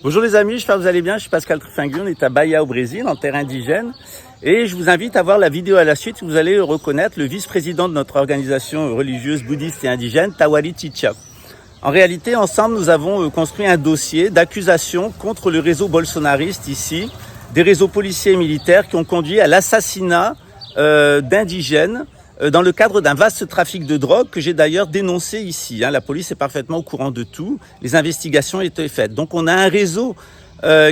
Bonjour les amis, j'espère que vous allez bien, je suis Pascal Truffingueux, on est à Bahia au Brésil, en terre indigène. Et je vous invite à voir la vidéo à la suite où vous allez reconnaître le vice-président de notre organisation religieuse bouddhiste et indigène, Tawari Chicha. En réalité, ensemble, nous avons construit un dossier d'accusation contre le réseau bolsonariste ici, des réseaux policiers et militaires qui ont conduit à l'assassinat d'indigènes dans le cadre d'un vaste trafic de drogue que j'ai d'ailleurs dénoncé ici. La police est parfaitement au courant de tout. Les investigations étaient faites. Donc on a un réseau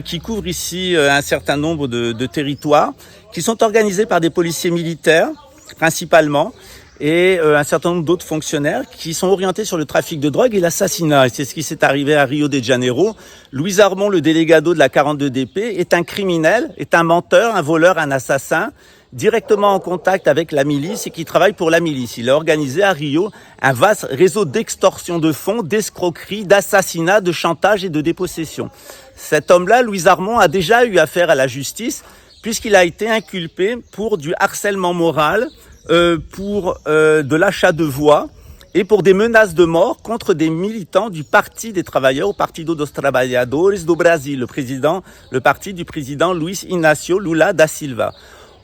qui couvre ici un certain nombre de territoires qui sont organisés par des policiers militaires principalement et un certain nombre d'autres fonctionnaires qui sont orientés sur le trafic de drogue et l'assassinat. Et c'est ce qui s'est arrivé à Rio de Janeiro. Luis Armon, le délégado de la 42DP, est un criminel, est un menteur, un voleur, un assassin, directement en contact avec la milice et qui travaille pour la milice. Il a organisé à Rio un vaste réseau d'extorsion de fonds, d'escroquerie, d'assassinat, de chantage et de dépossession. Cet homme-là, Luis Armon, a déjà eu affaire à la justice puisqu'il a été inculpé pour du harcèlement moral, pour de l'achat de voix et pour des menaces de mort contre des militants du Parti des Travailleurs, au Partido dos Trabalhadores do Brasil, le parti du président Luiz Inácio Lula da Silva.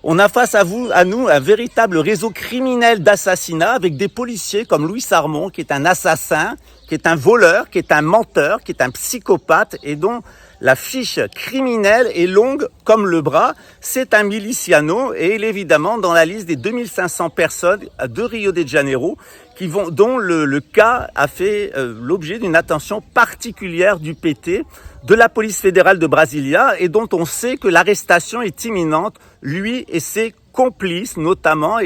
On a face à nous un véritable réseau criminel d'assassinat avec des policiers comme Luis Armon, qui est un assassin, qui est un voleur, qui est un menteur, qui est un psychopathe et dont la fiche criminelle est longue comme le bras. C'est un miliciano et il est évidemment dans la liste des 2500 personnes de Rio de Janeiro dont le cas a fait l'objet d'une attention particulière du PT, de la police fédérale de Brasilia et dont on sait que l'arrestation est imminente, lui et ses complices, notamment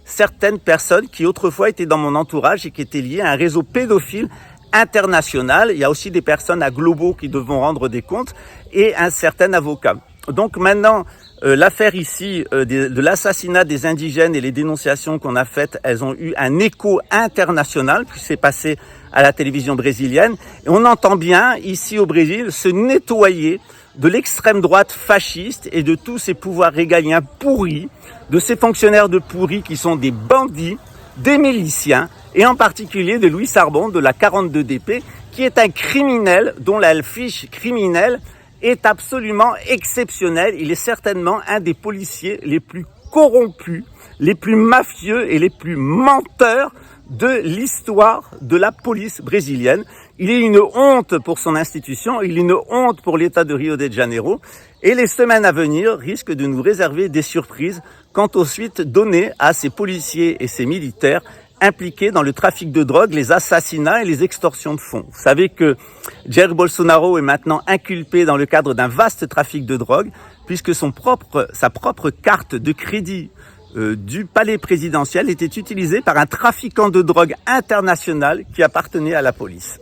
certaines personnes qui autrefois étaient dans mon entourage et qui étaient liées à un réseau pédophile international. Il y a aussi des personnes à Globo qui devront rendre des comptes et un certain avocat. Donc maintenant, l'affaire ici de l'assassinat des indigènes et les dénonciations qu'on a faites, elles ont eu un écho international puis c'est passé à la télévision brésilienne. Et on entend bien ici au Brésil se nettoyer de l'extrême droite fasciste et de tous ces pouvoirs régaliens pourris, de ces fonctionnaires de pourris qui sont des bandits, des miliciens, et en particulier de Luis Armon de la 42DP, qui est un criminel dont la fiche criminelle est absolument exceptionnelle. Il est certainement un des policiers les plus corrompus, les plus mafieux et les plus menteurs de l'histoire de la police brésilienne. Il est une honte pour son institution, il est une honte pour l'État de Rio de Janeiro. Et les semaines à venir risquent de nous réserver des surprises quant aux suites données à ces policiers et ces militaires impliqués dans le trafic de drogue, les assassinats et les extorsions de fonds. Vous savez que Jair Bolsonaro est maintenant inculpé dans le cadre d'un vaste trafic de drogue, puisque sa propre carte de crédit du palais présidentiel était utilisée par un trafiquant de drogue international qui appartenait à la police.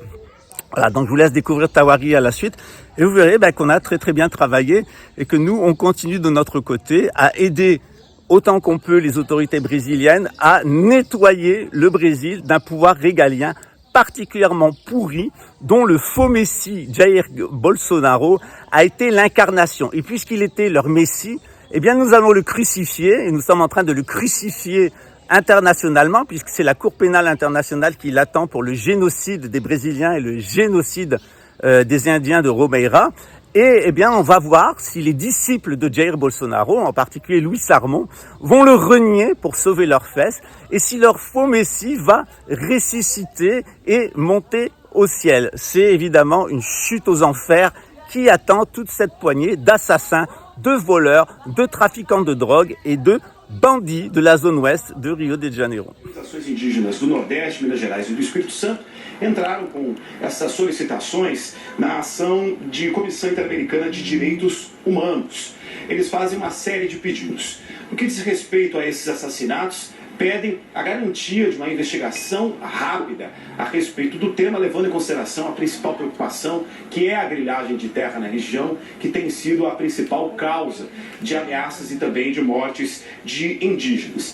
Voilà, donc je vous laisse découvrir Tawari à la suite et vous verrez qu'on a très bien travaillé et que nous, on continue de notre côté à aider autant qu'on peut les autorités brésiliennes à nettoyer le Brésil d'un pouvoir régalien particulièrement pourri dont le faux messie Jair Bolsonaro a été l'incarnation. Et puisqu'il était leur messie, nous allons le crucifier et nous sommes en train de le crucifier internationalement puisque c'est la Cour pénale internationale qui l'attend pour le génocide des Brésiliens et le génocide des Indiens de Romeira. Et on va voir si les disciples de Jair Bolsonaro, en particulier Luis Armon, vont le renier pour sauver leurs fesses et si leur faux messie va ressusciter et monter au ciel. C'est évidemment une chute aux enfers qui attend toute cette poignée d'assassins, de voleurs, de trafiquants de drogue et de bandits de la zone ouest de Rio de Janeiro. Organizações indígenas do Nordeste, Minas Gerais e do Espírito Santo entraram com essas solicitações na ação de Comissão Interamericana de Direitos Humanos. Eles fazem uma série de pedidos. No que diz respeito a esses assassinatos, pedem a garantia de uma investigação rápida a respeito do tema, levando em consideração a principal preocupação, que é a grilhagem de terra na região, que tem sido a principal causa de ameaças e também de mortes de indígenas.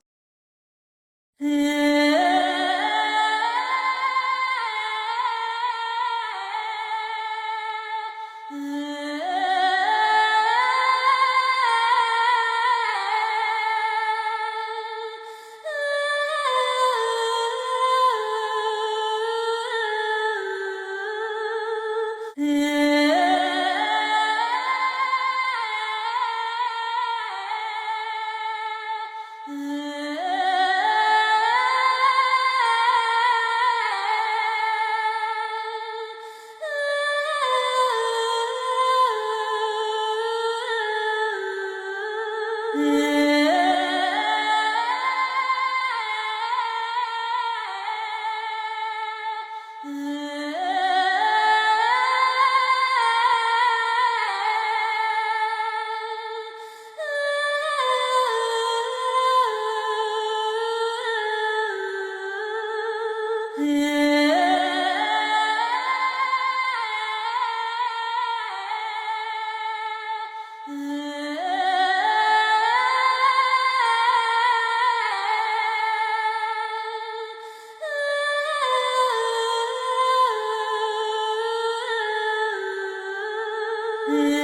Ah.